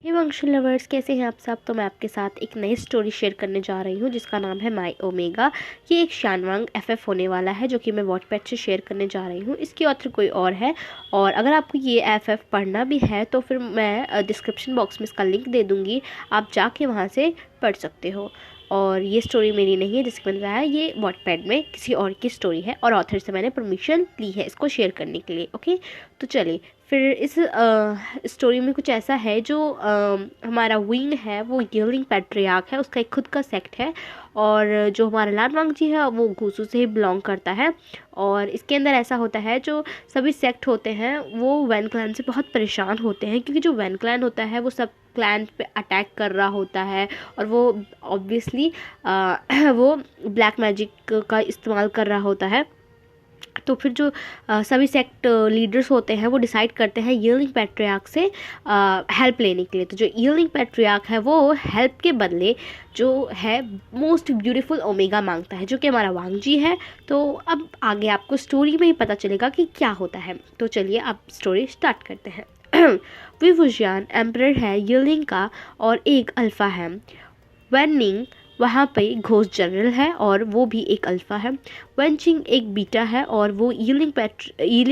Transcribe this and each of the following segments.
हे वंशल lovers, कैसे हैं आप सब। तो मैं आपके साथ एक नई स्टोरी शेयर करने जा रही हूँ जिसका नाम है माई ओमेगा। ये एक शानवांग एफएफ होने वाला है जो कि मैं वॉटपैड से शेयर करने जा रही हूँ। इसकी ऑथर कोई और है और अगर आपको ये एफएफ पढ़ना भी है तो फिर मैं डिस्क्रिप्शन बॉक्स में इसका लिंक दे दूँगी, आप जाके वहाँ से पढ़ सकते हो। और ये स्टोरी मेरी नहीं है जिसके बन रहा है, ये वॉटपैड में किसी और की स्टोरी है और ऑथर से मैंने परमिशन ली है इसको शेयर करने के लिए। ओके, तो चलिए फिर इस स्टोरी में कुछ ऐसा है जो हमारा विंग है वो यील्डिंग पैट्रियार्क है, उसका एक खुद का सेक्ट है। और जो हमारा लानवांग जी है वो घूसू से ही बिलोंग करता है। और इसके अंदर ऐसा होता है जो सभी सेक्ट होते हैं वो वैन क्लैन से बहुत परेशान होते हैं, क्योंकि जो वैन क्लैन होता है वो सब क्लैन पे अटैक कर रहा होता है और वो ऑब्वियसली वो ब्लैक मैजिक का इस्तेमाल कर रहा होता है। तो फिर जो सभी सेक्ट लीडर्स होते हैं वो डिसाइड करते हैं यील्डिंग पैट्रियार्क से हेल्प लेने के लिए। तो जो यील्डिंग पैट्रियार्क है वो हेल्प के बदले जो है मोस्ट ब्यूटीफुल ओमेगा मांगता है, जो कि हमारा वांग जी है। तो अब आगे आपको स्टोरी में ही पता चलेगा कि क्या होता है। तो चलिए अब स्टोरी स्टार्ट करते हैं। वी वुजियान एम्परर है यील्डिंग का और एक अल्फ़ा है। वैनिंग वहाँ पे घोस्ट जनरल है और वो भी एक अल्फ़ा है। वंचिंग एक बीटा है और वो यीलिंग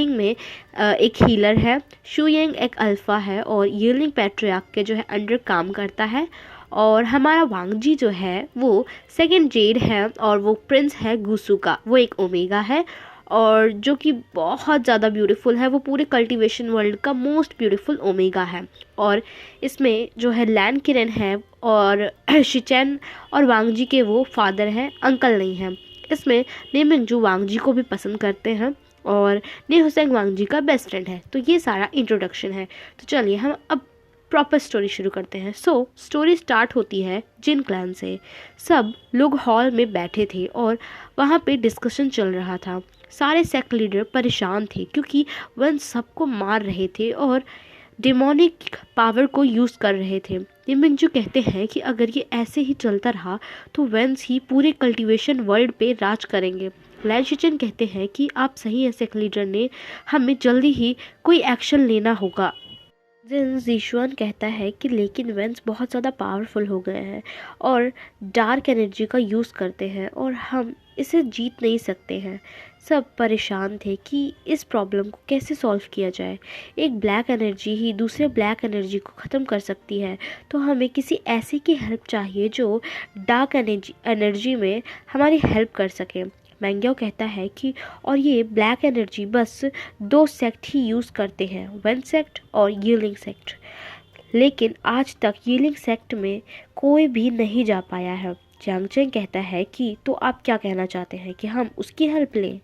में एक हीलर है। शुयंग एक अल्फ़ा है और यीलिंग पैट्रियार्क के जो है अंडर काम करता है। और हमारा वांग जी जो है वो सेकंड जेड है और वो प्रिंस है गुसू का, वो एक ओमेगा है और जो कि बहुत ज़्यादा ब्यूटीफुल है। वो पूरे कल्टीवेशन वर्ल्ड का मोस्ट ब्यूटीफुल ओमेगा है। और इसमें जो है लैन किरण है और शिचेन और वांग जी के वो फादर हैं, अंकल नहीं हैं। इसमें ने मिंगजू वांग जी को भी पसंद करते हैं और ने हुसैन वांग जी का बेस्ट फ्रेंड है। तो ये सारा इंट्रोडक्शन है। तो चलिए हम अब प्रॉपर स्टोरी शुरू करते हैं। स्टोरी स्टार्ट होती है जिन क्लैन से। सब लोग हॉल में बैठे थे और वहाँ पे डिस्कशन चल रहा था। सारे सेक्ट लीडर परेशान थे क्योंकि वन सबको मार रहे थे और डेमोनिक पावर को यूज़ कर रहे थे। निमिंजू कहते हैं कि अगर ये ऐसे ही चलता रहा तो वेंस ही पूरे कल्टीवेशन वर्ल्ड पे राज करेंगे। लैनशिचन कहते हैं कि आप सही हैं सेक्ट लीडर ने, हमें जल्दी ही कोई एक्शन लेना होगा। जिन जीशुआन कहता है कि लेकिन वेंस बहुत ज़्यादा पावरफुल हो गए हैं और डार्क एनर्जी का यूज़ करते हैं और हम इसे जीत नहीं सकते हैं। सब परेशान थे कि इस प्रॉब्लम को कैसे सॉल्व किया जाए। एक ब्लैक एनर्जी ही दूसरे ब्लैक एनर्जी को ख़त्म कर सकती है, तो हमें किसी ऐसे की हेल्प चाहिए जो डार्क एनर्जी में हमारी हेल्प कर सके। मैंग्याओ कहता है कि और ये ब्लैक एनर्जी बस दो सेक्ट ही यूज़ करते हैं, वन सेक्ट और यील्डिंग सेक्ट, लेकिन आज तक यील्डिंग सेक्ट में कोई भी नहीं जा पाया है। चांगचेंग कहता है कि तो आप क्या कहना चाहते हैं कि हम उसकी हेल्प लें।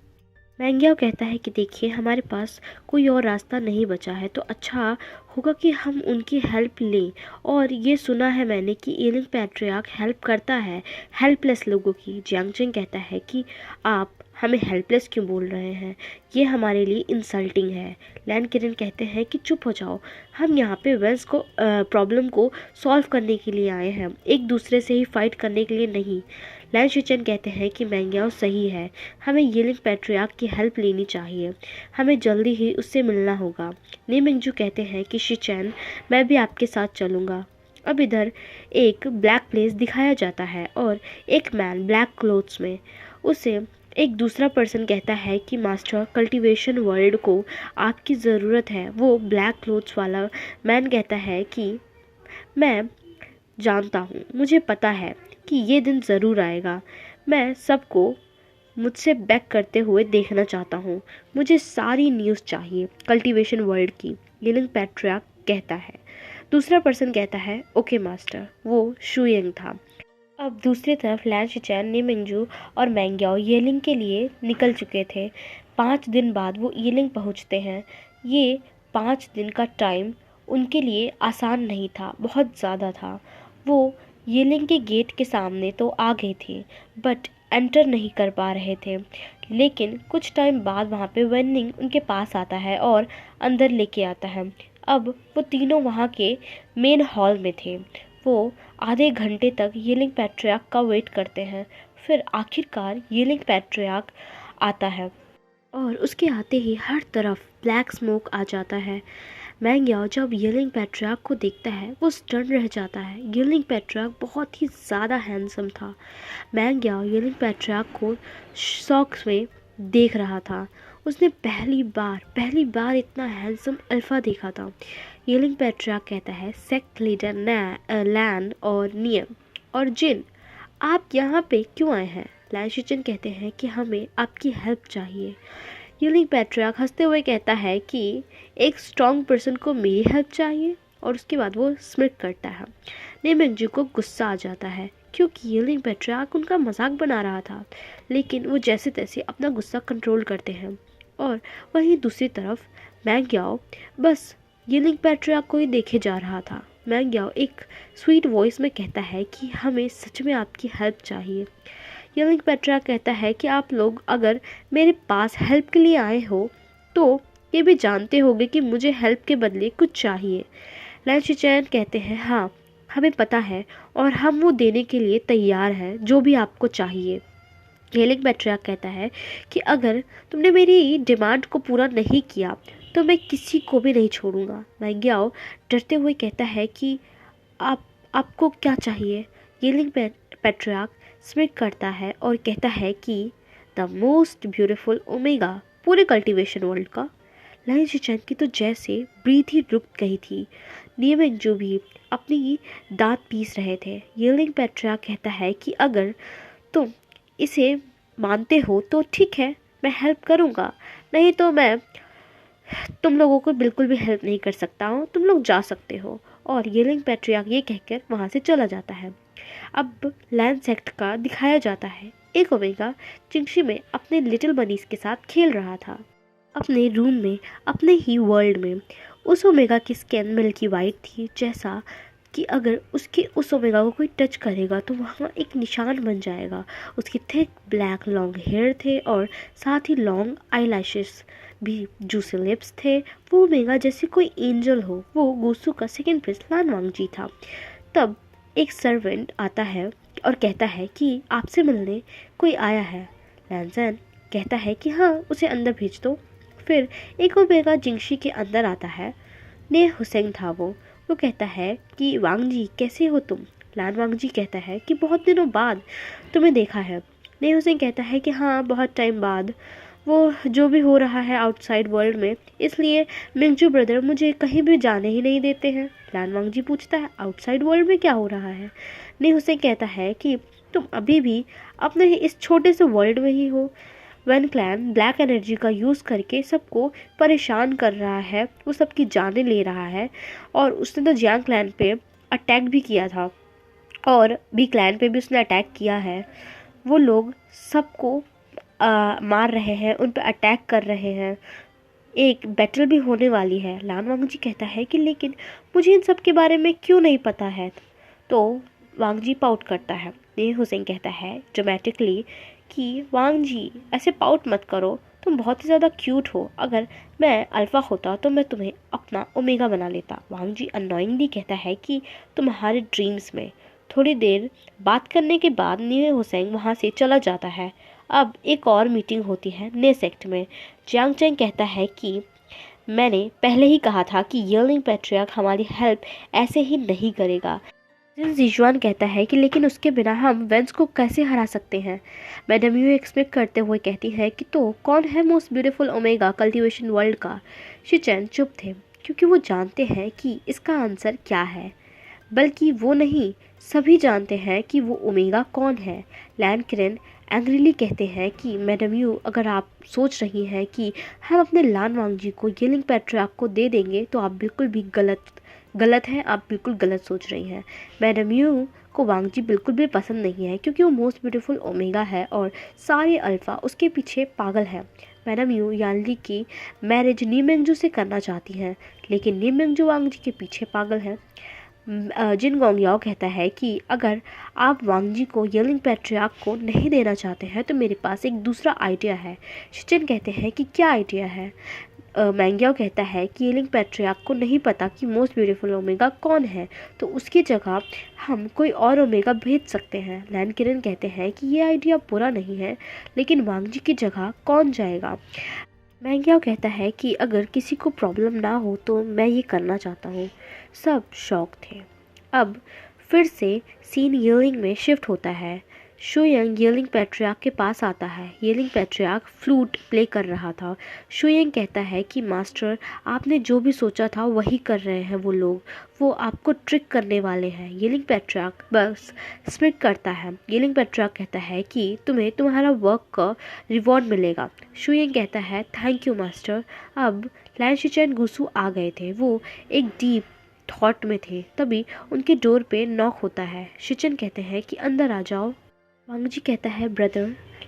मैंग्याओ कहता है कि देखिए हमारे पास कोई और रास्ता नहीं बचा है, तो अच्छा होगा कि हम उनकी हेल्प लें। और ये सुना है मैंने कि यील्डिंग पैट्रियार्क हेल्प करता है हेल्पलेस लोगों की। जियांगचेंग कहता है कि आप हमें हेल्पलेस क्यों बोल रहे हैं, ये हमारे लिए इंसल्टिंग है। लैन किरण कहते हैं कि चुप हो जाओ, हम यहाँ पे वेंस को प्रॉब्लम को सॉल्व करने के लिए आए हैं, एक दूसरे से ही फाइट करने के लिए नहीं। लैन शिचन कहते हैं कि मैंग्याओ सही है, हमें यील्डिंग पैट्रियार्क की हेल्प लेनी चाहिए, हमें जल्दी ही उससे मिलना होगा। नी मिंगजू कहते हैं कि शिचन मैं भी आपके साथ चलूँगा। अब इधर एक ब्लैक प्लेस दिखाया जाता है और एक मैन ब्लैक क्लोथ्स में, उसे एक दूसरा पर्सन कहता है कि मास्टर कल्टीवेशन वर्ल्ड को आपकी ज़रूरत है। वो ब्लैक क्लोथ्स वाला मैन कहता है कि मैं जानता हूँ, मुझे पता है कि ये दिन ज़रूर आएगा। मैं सबको मुझसे बैक करते हुए देखना चाहता हूँ, मुझे सारी न्यूज़ चाहिए कल्टीवेशन वर्ल्ड की, यील्डिंग पैट्रियार्क कहता है। दूसरा पर्सन कहता है ओके मास्टर, वो शुयंग था। अब दूसरी तरफ लैन शिचैन, निमिंगजू और मैंग्याओ यील्डिंग के लिए निकल चुके थे। 5 दिन बाद वो यील्डिंग पहुँचते हैं। ये 5 दिन का टाइम उनके लिए आसान नहीं था, बहुत ज़्यादा था। वो यील्डिंग के गेट के सामने तो आ गए थे बट एंटर नहीं कर पा रहे थे। लेकिन कुछ टाइम बाद वहाँ पे वेनिंग उनके पास आता है और अंदर लेके आता है। अब वो तीनों वहाँ के मेन हॉल में थे। वो आधे घंटे तक यील्डिंग पैट्रियार्क का वेट करते हैं। फिर आखिरकार यील्डिंग पैट्रियार्क आता है और उसके आते ही हर तरफ ब्लैक स्मोक आ जाता है। मैंग याओ जब येलिंग पैट्रियार्क को देखता है वो स्टन रह जाता है। येलिंग पैट्रियार्क बहुत ही ज़्यादा हैंडसम था। मैंग याओ येलिंग पैट्रियार्क को शौक में देख रहा था। उसने पहली बार इतना हैंडसम अल्फ़ा देखा था। येलिंग पैट्रियार्क कहता है, सेक्ट लीडर लैन और नियम और जिन, आप यहाँ पे क्यों आए हैं? लैन शिचन कहते हैं कि हमें आपकी हेल्प चाहिए। येलिंग पैट्रियार्क हंसते हुए कहता है कि एक स्ट्रॉन्ग पर्सन को मेरी हेल्प चाहिए, और उसके बाद वो स्मिर्क करता है। नेमेंगजू को गुस्सा आ जाता है क्योंकि येलिंग पैट्रियार्क उनका मजाक बना रहा था, लेकिन वो जैसे तैसे अपना गुस्सा कंट्रोल करते हैं। और वहीं दूसरी तरफ मैंग याओ बस येलिंग पैट्रियार्क को ही देखे जा रहा था। मैंग याओ एक स्वीट वॉइस में कहता है कि हमें सच में आपकी हेल्प चाहिए। येलिंग पैट्रियार्क कहता है कि आप लोग अगर मेरे पास हेल्प के लिए आए हो तो ये भी जानते होंगे कि मुझे हेल्प के बदले कुछ चाहिए। लैन शिचैन कहते हैं, हाँ हमें पता है और हम वो देने के लिए तैयार हैं जो भी आपको चाहिए। येलिंग पैट्रियार्क कहता है कि अगर तुमने मेरी डिमांड को पूरा नहीं किया तो मैं किसी को भी नहीं छोड़ूंगा। मैंग याओ डरते हुए कहता है कि आपको क्या चाहिए? येलिंग पैट्रियार्क स्मिर्क करता है और कहता है कि द मोस्ट ब्यूटीफुल ओमेगा पूरे कल्टीवेशन वर्ल्ड का। लैन शिचैन की तो जैसे ब्रीथ ही रुक गई थी। नियमिंगजू भी अपनी दांत पीस रहे थे। येलिंग पैट्रियार्क कहता है कि अगर तुम इसे मानते हो तो ठीक है, मैं हेल्प करूँगा, नहीं तो मैं तुम लोगों को बिल्कुल भी हेल्प नहीं कर सकता हूँ, तुम लोग जा सकते हो। और येलिंग पैट्रियार्क ये कहकर वहाँ से चला जाता है। अब लैन सेक्ट का दिखाया जाता है। एक ओमेगा चिंगशी में अपने लिटिल बनीज के साथ खेल रहा था, अपने रूम में, अपने ही वर्ल्ड में। उस ओमेगा की स्किन मिल्की वाइट थी, जैसा कि अगर उस ओमेगा को कोई टच करेगा तो वहाँ एक निशान बन जाएगा। उसके थिक ब्लैक लॉन्ग हेयर थे और साथ ही लॉन्ग आईलैशेस भी, जूसी लिप्स थे। वो ओमेगा जैसे कोई एंजल हो। वो गुसू का सेकंड प्रिंस लान वांगजी था। तब एक सर्वेंट आता है और कहता है कि आपसे मिलने कोई आया है। लैनजन कहता है कि हाँ, उसे अंदर भेज दो। फिर एक ओमेगा जिंगशी के अंदर आता है। ने हुसैन था वो कहता है कि वांगजी कैसे हो तुम? लान वांगजी कहता है कि बहुत दिनों बाद तुम्हें देखा है। ने हुसैन कहता है कि हाँ, बहुत टाइम बाद। वो जो भी हो रहा है आउटसाइड वर्ल्ड में, इसलिए मिंगजू ब्रदर मुझे कहीं भी जाने ही नहीं देते हैं। लान वांगजी पूछता है, आउटसाइड वर्ल्ड में क्या हो रहा है? ने हुसैन कहता है कि तुम अभी भी अपने इस छोटे से वर्ल्ड में ही हो। वन क्लैन ब्लैक एनर्जी का यूज़ करके सबको परेशान कर रहा है, वो सबकी जानें ले रहा है। और उसने तो जियांग क्लैन पे अटैक भी किया था और बी क्लैन पे भी उसने अटैक किया है। वो लोग सबको मार रहे हैं, उन पे अटैक कर रहे हैं। एक बैटल भी होने वाली है। लान वांगजी कहता है कि लेकिन मुझे इन सब के बारे में क्यों नहीं पता है? तो वांगजी पाउट करता है। ने हुसैन कहता है ड्रामेटिकली कि वांगजी ऐसे पाउट मत करो, तुम बहुत ही ज़्यादा क्यूट हो। अगर मैं अल्फ़ा होता तो मैं तुम्हें अपना ओमेगा बना लेता। वांगजी अननोइंगली कहता है कि तुम्हारे ड्रीम्स में। थोड़ी देर बात करने के बाद ने हुसैन वहाँ से चला जाता है। अब एक और मीटिंग होती है ने सेक्ट में। जियांग चैंग कहता है कि मैंने पहले ही कहा था कि येलिंग पैट्रियार्क हमारी हेल्प ऐसे ही नहीं करेगा। जिन जीजुआन कहता है कि लेकिन उसके बिना हम वेंस को कैसे हरा सकते हैं? मैडम यू एक्सपेक्ट करते हुए कहती है कि तो कौन है most beautiful omega cultivation world का? शिचैन चुप थे क्योंकि वो जानते हैं कि इसका आंसर क्या है। बल्कि वो नहीं, सभी जानते हैं कि वो ओमेगा कौन है। लैन किरण एंग्रीली कहते हैं कि मैडम यू, अगर आप सोच रही हैं कि हम अपने लान वांगजी को येलिंग पैट्रियार्क को दे देंगे तो आप बिल्कुल भी गलत हैं, आप बिल्कुल गलत सोच रही हैं। मैडम यू को वांगजी बिल्कुल भी पसंद नहीं है क्योंकि वो मोस्ट ब्यूटीफुल ओमेगा है और सारे अल्फ़ा उसके पीछे पागल हैं। मैडम यू यानली की मैरिज नीमेंगजू से करना चाहती हैं, लेकिन नीमेंगजू वांगजी के पीछे पागल है। जिन गोंगयाओ कहता है कि अगर आप वांगजी को येलिंग पैट्रियार्क को नहीं देना चाहते हैं तो मेरे पास एक दूसरा आइडिया है। शिचन कहते हैं कि क्या आइडिया है? मैंग्याओ कहता है कि येलिंग पैट्रियार्क को नहीं पता कि मोस्ट ब्यूटीफुल ओमेगा कौन है, तो उसकी जगह हम कोई और ओमेगा भेज सकते हैं। लैन किरण कहते हैं कि ये आइडिया बुरा नहीं है, लेकिन वांगजी की जगह कौन जाएगा? मैंग्याओ कहता है कि अगर किसी को प्रॉब्लम ना हो तो मैं ये करना चाहता हूँ। सब शौक थे। अब फिर से सीन यीलिंग में शिफ्ट होता है। शुयंग यीलिंग पैट्रियार्क के पास आता है। यीलिंग पैट्रियार्क फ्लूट प्ले कर रहा था। शुयंग कहता है कि मास्टर, आपने जो भी सोचा था वही कर रहे हैं वो लोग। वो आपको ट्रिक करने वाले हैं। यीलिंग पैट्रियार्क बस स्मिक करता है। यीलिंग पैट्रियार्क कहता है कि तुम्हें तुम्हारा वर्क का रिवॉर्ड मिलेगा। शुयंग कहता है थैंक यू मास्टर। अब लैन शिचेन गुसु आ गए थे। वो एक डीप थॉट में थे। तभी उनके डोर पे नॉक होता है। शिचन कहते हैं कि अंदर आ जाओ। वांगजी कहता है ब्रदर।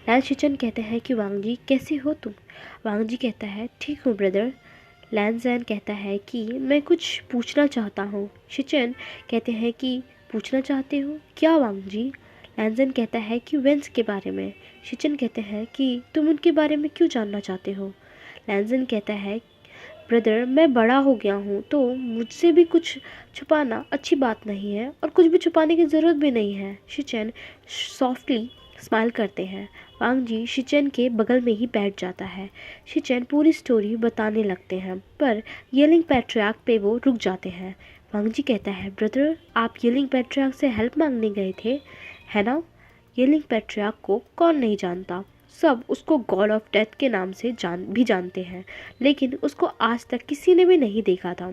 लैन शिचन कहते हैं कि वांगजी कैसे हो तुम। वांगजी कहता है ठीक हूँ ब्रदर। लैन जैन कहता है कि मैं कुछ पूछना चाहता हूँ। शिचन कहते हैं कि पूछना चाहते हो क्या वांगजी। लैनजन कहता है कि वेंस के बारे में। शिचन कहते हैं कि तुम उनके बारे में क्यों जानना चाहते हो। लैनजन कहता है ब्रदर, मैं बड़ा हो गया हूँ तो मुझसे भी कुछ छुपाना अच्छी बात नहीं है और कुछ भी छुपाने की ज़रूरत भी नहीं है। शिचन सॉफ्टली स्माइल करते हैं। वांग जी शिचन के बगल में ही बैठ जाता है। शिचन पूरी स्टोरी बताने लगते हैं पर येलिंग पैट्रियार्क पे वो रुक जाते हैं। वांग जी कहता है ब्रदर, आप येलिंग पैट्रियार्क से हेल्प मांगने गए थे, है ना। येलिंग पैट्रियार्क को कौन नहीं जानता। सब उसको गॉड ऑफ डेथ के नाम से जानते हैं, लेकिन उसको आज तक किसी ने भी नहीं देखा था।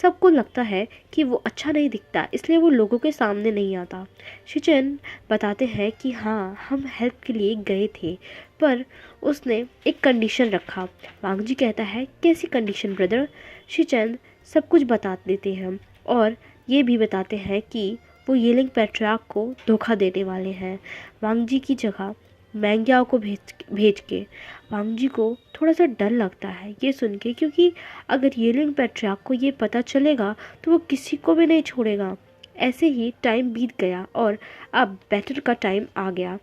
सबको लगता है कि वो अच्छा नहीं दिखता, इसलिए वो लोगों के सामने नहीं आता। शिचन बताते हैं कि हाँ, हम हेल्प के लिए गए थे पर उसने एक कंडीशन रखा। वांगजी कहता है कैसी कंडीशन ब्रदर। शिचन सब कुछ बता देते हैं और ये भी बताते हैं कि वो येलिंग पैट्रियार्क को धोखा देने वाले हैं, वांगजी की जगह मैंग्याओ को भेज के। वांगजी को थोड़ा सा डर लगता है ये सुन के, क्योंकि अगर येलिंग पैट्रियार्क को ये पता चलेगा तो वो किसी को भी नहीं छोड़ेगा। ऐसे ही टाइम बीत गया और अब बैटल का टाइम आ गया,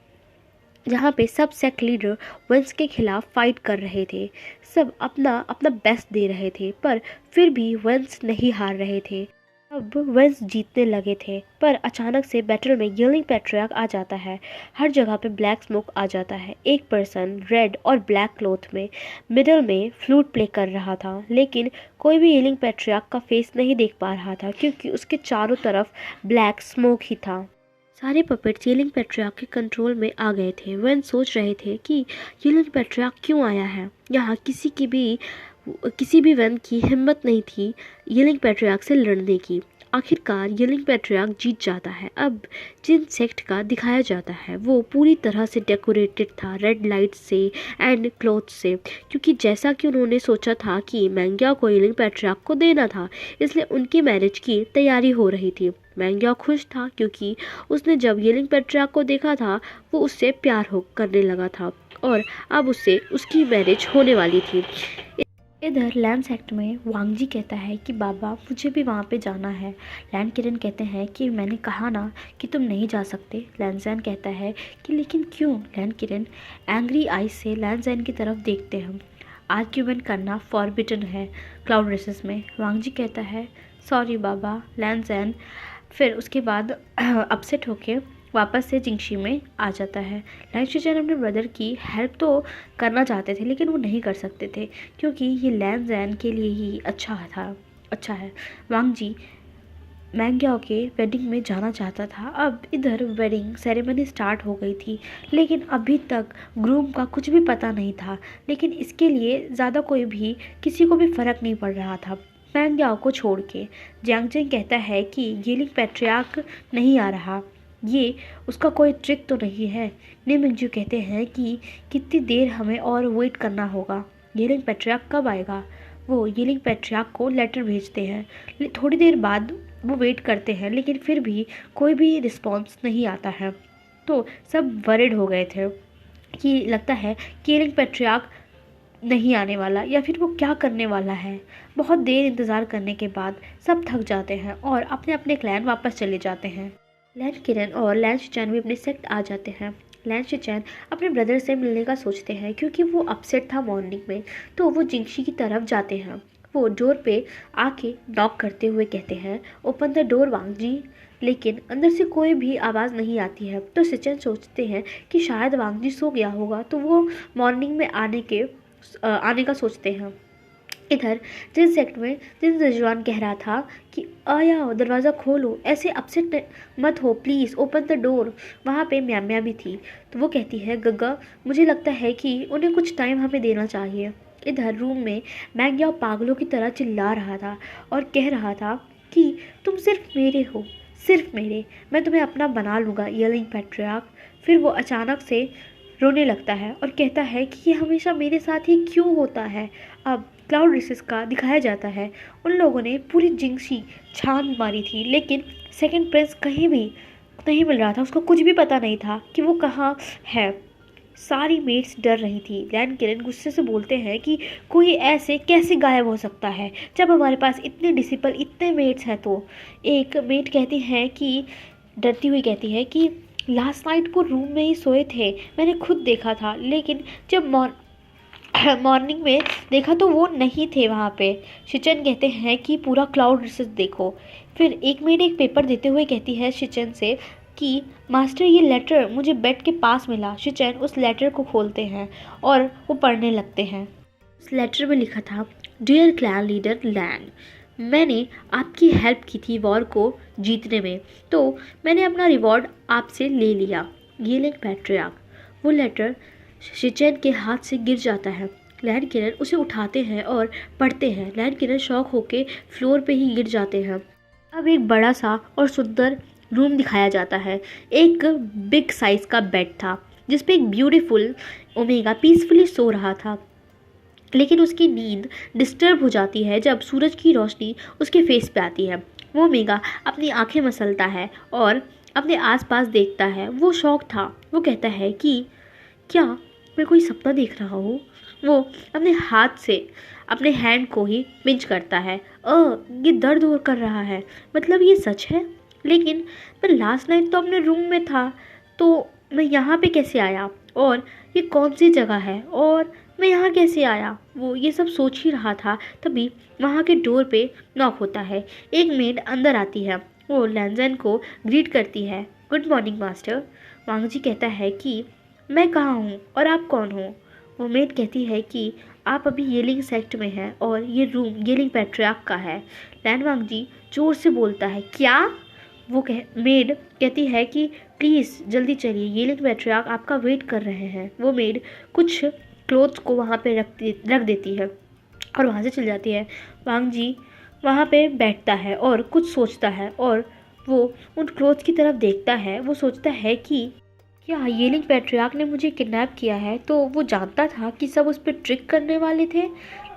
जहाँ पे सब सेक्ट लीडर वेंस के खिलाफ फाइट कर रहे थे। सब अपना अपना बेस्ट दे रहे थे पर फिर भी वेंस नहीं हार रहे थे। अब वेंस जीतने लगे थे पर अचानक से बैटल में येलिंग पैट्रियार्क आ जाता है। हर जगह पे ब्लैक स्मोक आ जाता है। एक पर्सन रेड और ब्लैक क्लॉथ में मिडल में फ्लूट प्ले कर रहा था, लेकिन कोई भी येलिंग पैट्रियार्क का फेस नहीं देख पा रहा था क्योंकि उसके चारों तरफ ब्लैक स्मोक ही था। सारे पपेट्स येलिंग पैट्रियार्क के कंट्रोल में आ गए थे। वेंस सोच रहे थे कि येलिंग पैट्रियार्क क्यों आया है यहाँ। किसी भी वन की हिम्मत नहीं थी येलिंग पैट्रियार्क से लड़ने की। आखिरकार येलिंग पैट्रियार्क जीत जाता है। अब जिन सेक्ट का दिखाया जाता है वो पूरी तरह से डेकोरेटेड था रेड लाइट से एंड क्लॉथ से, क्योंकि जैसा कि उन्होंने सोचा था कि मैंग्याओ को येलिंग पैट्रियार्क को देना था, इसलिए उनकी मैरिज की तैयारी हो रही थी। मैंग्याओ खुश था क्योंकि उसने जब येलिंग पैट्रियार्क को देखा था वो उससे प्यार हो करने लगा था और अब उससे उसकी मैरिज होने वाली थी। इधर लैंड सेक्ट में वांगजी कहता है कि बाबा मुझे भी वहाँ पे जाना है। लैंड किरण कहते हैं कि मैंने कहा ना कि तुम नहीं जा सकते। लैंड जैन कहता है कि लेकिन क्यों। लैंड किरण एंग्री आइज से लैंड जैन की तरफ देखते हैं। आर्ग्यूमेंट करना फॉरबिडन है क्लाउड रेसेस में। वांगजी कहता है सॉरी बाबा। लैंड जैन फिर उसके बाद अपसेट होके वापस से जिंगशी में आ जाता है। लैन शिचेन अपने ब्रदर की हेल्प तो करना चाहते थे लेकिन वो नहीं कर सकते थे क्योंकि ये लैन जैन के लिए ही अच्छा है। वांग जी मैंग्याओ के वेडिंग में जाना चाहता था। अब इधर वेडिंग सेरेमनी स्टार्ट हो गई थी लेकिन अभी तक ग्रूम का कुछ भी पता नहीं था, लेकिन इसके लिए ज़्यादा कोई भी किसी को भी फ़र्क नहीं पड़ रहा था मैंग्याओ को छोड़ के। जियांगजेन कहता है कि येलिंग पैट्रियार्क नहीं आ रहा, ये उसका कोई ट्रिक तो नहीं है। निमिंगजू कहते हैं कि कितनी देर हमें और वेट करना होगा, येलिंग पैट्रियार्क कब आएगा। वो येलिंग पैट्रियार्क को लेटर भेजते हैं। थोड़ी देर बाद वो वेट करते हैं लेकिन फिर भी कोई भी रिस्पॉन्स नहीं आता है, तो सब वरिड हो गए थे कि लगता है कि येलिंग पैट्रियार्क नहीं आने वाला या फिर वो क्या करने वाला है। बहुत देर इंतज़ार करने के बाद सब थक जाते हैं और अपने अपने क्लैन वापस चले जाते हैं। लैन किरण और लैन शिचैन भी अपने सेक्ट आ जाते हैं। लैन शिचैन अपने ब्रदर से मिलने का सोचते हैं क्योंकि वो अपसेट था मॉर्निंग में, तो वो जिंगशी की तरफ जाते हैं। वो डोर पे आके नॉक करते हुए कहते हैं ओपन द डोर वांग जी, लेकिन अंदर से कोई भी आवाज़ नहीं आती है। तो शिचैन सोचते हैं कि शायद वांग जी सो गया होगा, तो वो मॉर्निंग में आने के आने का सोचते हैं। इधर जिस सेक्ट में जिन जजवान कह रहा था कि आया दरवाज़ा खोलो, ऐसे अपसेट मत हो, प्लीज़ ओपन द डोर, वहाँ पे म्या म्या भी थी। तो वो कहती है गग्गा मुझे लगता है कि उन्हें कुछ टाइम हमें देना चाहिए। इधर रूम में मैंग्याओ पागलों की तरह चिल्ला रहा था और कह रहा था कि तुम सिर्फ मेरे हो, सिर्फ मेरे, मैं तुम्हें अपना बना लूँगा येलिंग पैट्रियार्क। फिर वो अचानक से रोने लगता है और कहता है कि ये हमेशा मेरे साथ ही क्यों होता है। अब क्लाउड रिसेस का दिखाया जाता है। उन लोगों ने पूरी जिंगशी छान मारी थी, लेकिन सेकंड प्रिंस कहीं भी नहीं मिल रहा था। उसको कुछ भी पता नहीं था कि वो कहाँ है। सारी मेट्स डर रही थी। लैन किरण गुस्से से बोलते हैं कि कोई ऐसे कैसे गायब हो सकता है जब हमारे पास इतने डिसिपल इतने मेट्स हैं। तो एक मेट कहती है कि डरती हुई कहती है कि लास्ट नाइट वो रूम में ही सोए थे, मैंने खुद देखा था, लेकिन जब मॉर्निंग में देखा तो वो नहीं थे वहाँ पे। शिचन कहते हैं कि पूरा क्लाउड रिसर्च देखो। फिर एक मेड एक पेपर देते हुए कहती है शिचन से कि मास्टर ये लेटर मुझे बेड के पास मिला। शिचन उस लेटर को खोलते हैं और वो पढ़ने लगते हैं। उस लेटर में लिखा था, डियर क्लैन लीडर लैन, मैंने आपकी हेल्प की थी वॉर को जीतने में, तो मैंने अपना रिवॉर्ड आपसे ले लिया, येलिंग पैट्रियार्क। वो लेटर शिचेन के हाथ से गिर जाता है। लैन किरण उसे उठाते हैं और पढ़ते हैं। लैन किरण शॉक होके फ्लोर पे ही गिर जाते हैं। अब एक बड़ा सा और सुंदर रूम दिखाया जाता है। एक बिग साइज का बेड था जिसपे एक ब्यूटीफुल ओमेगा पीसफुली सो रहा था, लेकिन उसकी नींद डिस्टर्ब हो जाती है जब सूरज की रोशनी उसके फेस पे आती है। वो ओमेगा अपनी आंखें मसलता है और अपने आसपास देखता है। वो शॉक था। वो कहता है कि क्या मैं कोई सपना देख रहा हूँ। वो अपने हाथ से अपने हैंड को ही पिंच करता है। ये दर्द हो कर रहा है, मतलब ये सच है। लेकिन मैं लास्ट नाइट तो अपने रूम में था, तो मैं यहाँ पे कैसे आया, और ये कौन सी जगह है, और मैं यहाँ कैसे आया। वो ये सब सोच ही रहा था, तभी वहाँ के डोर पे नॉक होता है। एक मेड अंदर आती है। वो लैंजन को ग्रीट करती है, गुड मॉर्निंग मास्टर। वांगजी कहता है कि मैं कहाँ हूँ और आप कौन हो। वो मेड कहती है कि आप अभी येलिंग सेक्ट में हैं और ये रूम येलिंग पैट्रियार्क का है। लैन वांगजी जोर से बोलता है, क्या। मेड कहती है कि प्लीज़ जल्दी चलिए, येलिंग पैट्रियार्क आपका वेट कर रहे हैं। वो मेड कुछ क्लोथ्स को वहाँ पे रख देती है और वहाँ से चल जाती है। वांगजी वहाँ पे बैठता है और कुछ सोचता है, और वो उन क्लोथ्स की तरफ देखता है। वो सोचता है कि क्या येलिंग पैट्रियार्क ने मुझे किडनैप किया है, तो वो जानता था कि सब उस पर ट्रिक करने वाले थे।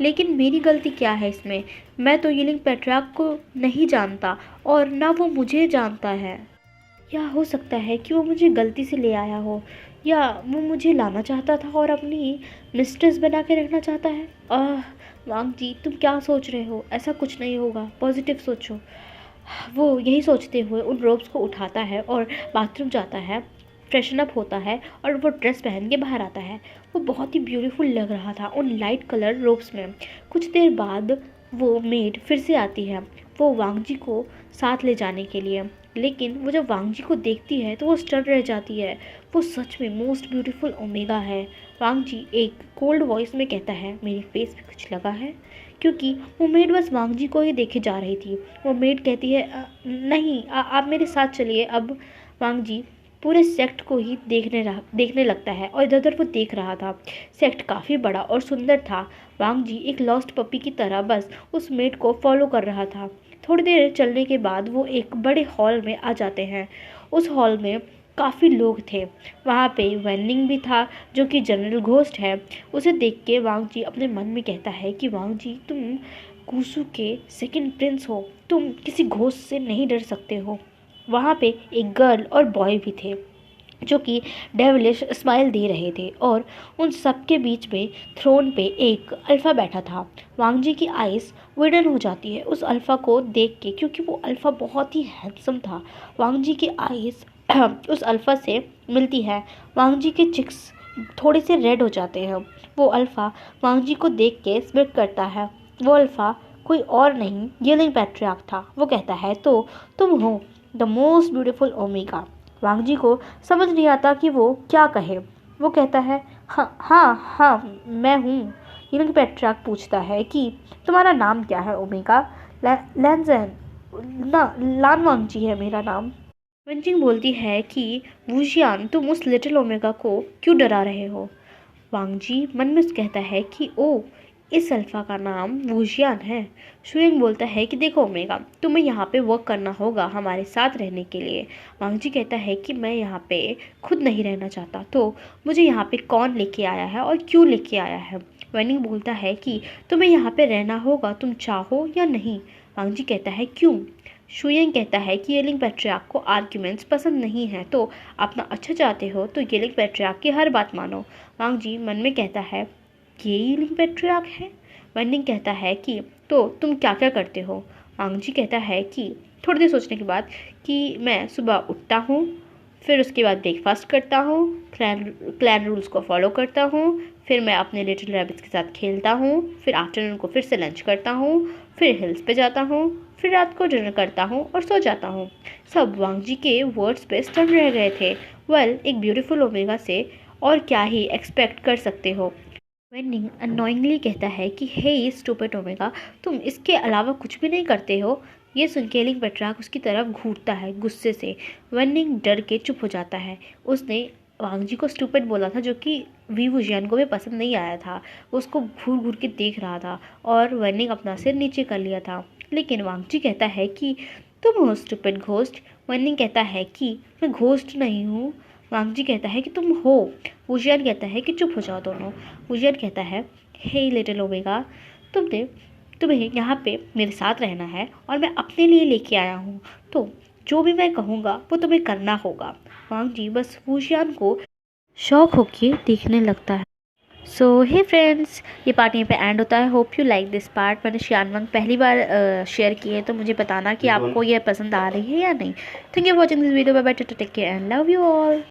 लेकिन मेरी गलती क्या है इसमें। मैं तो येलिंग पैट्रियार्क को नहीं जानता और ना वो मुझे जानता है। या हो सकता है कि वो मुझे गलती से ले आया हो, या वो मुझे लाना चाहता था और अपनी मिस्ट्रेस बना के रखना चाहता है। वांग जी तुम क्या सोच रहे हो, ऐसा कुछ नहीं होगा, पॉजिटिव सोचो। वो यही सोचते हुए उन रोब्स को उठाता है और बाथरूम जाता है, फ्रेशन अप होता है और वो ड्रेस पहन के बाहर आता है। वो बहुत ही ब्यूटीफुल लग रहा था उन लाइट कलर रोब्स में। कुछ देर बाद वो मेड फिर से आती है, वो वांगजी को साथ ले जाने के लिए। लेकिन वो जब वांगजी को देखती है तो वो स्टन रह जाती है। वो सच में मोस्ट ब्यूटीफुल ओमेगा है। वांगजी एक कोल्ड वॉइस में कहता है, मेरे फेस पे कुछ लगा है, क्योंकि वो मेड बस वांगजी को ही देखे जा रही थी। वो मेड कहती है, नहीं आप मेरे साथ चलिए। अब वांगजी पूरे सेक्ट को ही देखने लगता है और इधर उधर वो देख रहा था। सेक्ट काफ़ी बड़ा और सुंदर था। वांगजी एक लॉस्ट पपी की तरह बस उस मेड को फॉलो कर रहा था। थोड़ी देर चलने के बाद वो एक बड़े हॉल में आ जाते हैं। उस हॉल में काफ़ी लोग थे। वहाँ पे वेनलिंग भी था जो कि जनरल घोस्ट है। उसे देख के वांगजी अपने मन में कहता है कि वांगजी तुम गुसू के सेकंड प्रिंस हो, तुम किसी घोस्ट से नहीं डर सकते हो। वहाँ पे एक गर्ल और बॉय भी थे जो कि डेविलिश स्माइल दे रहे थे, और उन सब के बीच में थ्रोन पे एक अल्फ़ा बैठा था। वांगजी की आइज़ विडन हो जाती है उस अल्फ़ा को देख के, क्योंकि वो अल्फ़ा बहुत ही हैंडसम था। वांगजी की आइज़ उस अल्फ़ा से मिलती है। वांगजी के चिक्स थोड़े से रेड हो जाते हैं। वो अल्फ़ा वांगजी को देख के स्मिट करता है। वो अल्फ़ा कोई और नहीं, येलिंग पैट्रियार्क था। वो कहता है, तो तुम हो द मोस्ट ब्यूटीफुल ओमेगा। वांगजी को समझ नहीं आता कि वो क्या कहे। वो कहता है, हाँ हाँ हाँ मैं हूँ। यिलिंग पेट्रियार्क पूछता है कि तुम्हारा नाम क्या है ओमेगा? लैंजन ना, लान वांगजी है मेरा नाम। वेनजिंग बोलती है कि वुशियान, तुम उस लिटिल ओमेगा को क्यों डरा रहे हो? वांगजी मन में कहता है कि ओ, इस अल्फा का नाम वुशियान है। शुयंग बोलता है कि देखो ओमेगा, तुम्हें यहाँ पे वर्क करना होगा हमारे साथ रहने के लिए। वांगजी कहता है कि मैं यहाँ पे खुद नहीं रहना चाहता, तो मुझे यहाँ पे कौन लेके आया है और क्यों लेके आया है? वेनिंग बोलता है कि तुम्हें यहाँ पे रहना होगा, तुम चाहो या नहीं। वांगजी कहता है क्यों? शुयंग कहता है कि येलिंग पेट्रियार्क को आर्ग्यूमेंट्स पसंद नहीं है, तो अपना अच्छा चाहते हो तो येलिंग पेट्रियार्क की हर बात मानो। वांगजी मन में कहता है ये येलिंग पेट्रियार्क है। वेनिंग कहता है कि तो तुम क्या क्या करते हो? वांगजी कहता है कि थोड़ी देर सोचने के बाद कि मैं सुबह उठता हूँ, फिर उसके बाद ब्रेकफास्ट करता हूँ, क्लैन रूल्स को फॉलो करता हूँ, फिर मैं अपने लिटिल रैबिट्स के साथ खेलता हूँ, फिर आफ्टरनून को फिर से लंच करता हूँ, फिर हिल्स पे जाता हूँ, फिर रात को डिनर करता हूँ और सो जाता हूँ। सब वांगजी के वर्ड्स पे स्टन रह गए थे। वेल, एक ब्यूटीफुल ओमेगा से और क्या ही एक्सपेक्ट कर सकते हो? वेनिंग अनोइंगली कहता है कि हे स्टूपिड ओमेगा, तुम इसके अलावा कुछ भी नहीं करते हो। ये सुन के येलिंग पेट्रियार्क उसकी तरफ घूरता है गुस्से से। वेनिंग डर के चुप हो जाता है। उसने वांगजी को स्टूपिड बोला था, जो कि वी वुशियान को भी पसंद नहीं आया था। उसको घूर घूर के देख रहा था और वेनिंग अपना सिर नीचे कर लिया था। लेकिन वांगजी कहता है कि तुम हो स्टूपिड घोस्ट। वेनिंग कहता है कि मैं घोस्ट नहीं हूँ। वांगजी कहता है कि तुम हो। वुशियान कहता है कि चुप हो जाओ दोनों। वुशियान कहता है हे लिटिल ओमेगा, तुम्हें यहाँ पे मेरे साथ रहना है और मैं अपने लिए लेके आया हूँ, तो जो भी मैं कहूँगा वो तुम्हें करना होगा। वांगजी बस वुशियान को शौक होके देखने लगता है। सो हे फ्रेंड्स, ये पार्ट यहीं पे एंड होता है। Hope you like this part. मैंने शियानवांग पहली बार शेयर की है, तो मुझे बताना कि आपको ये पसंद आ रही है या नहीं। Thank you for watching this video. Bye bye, take care and love you all.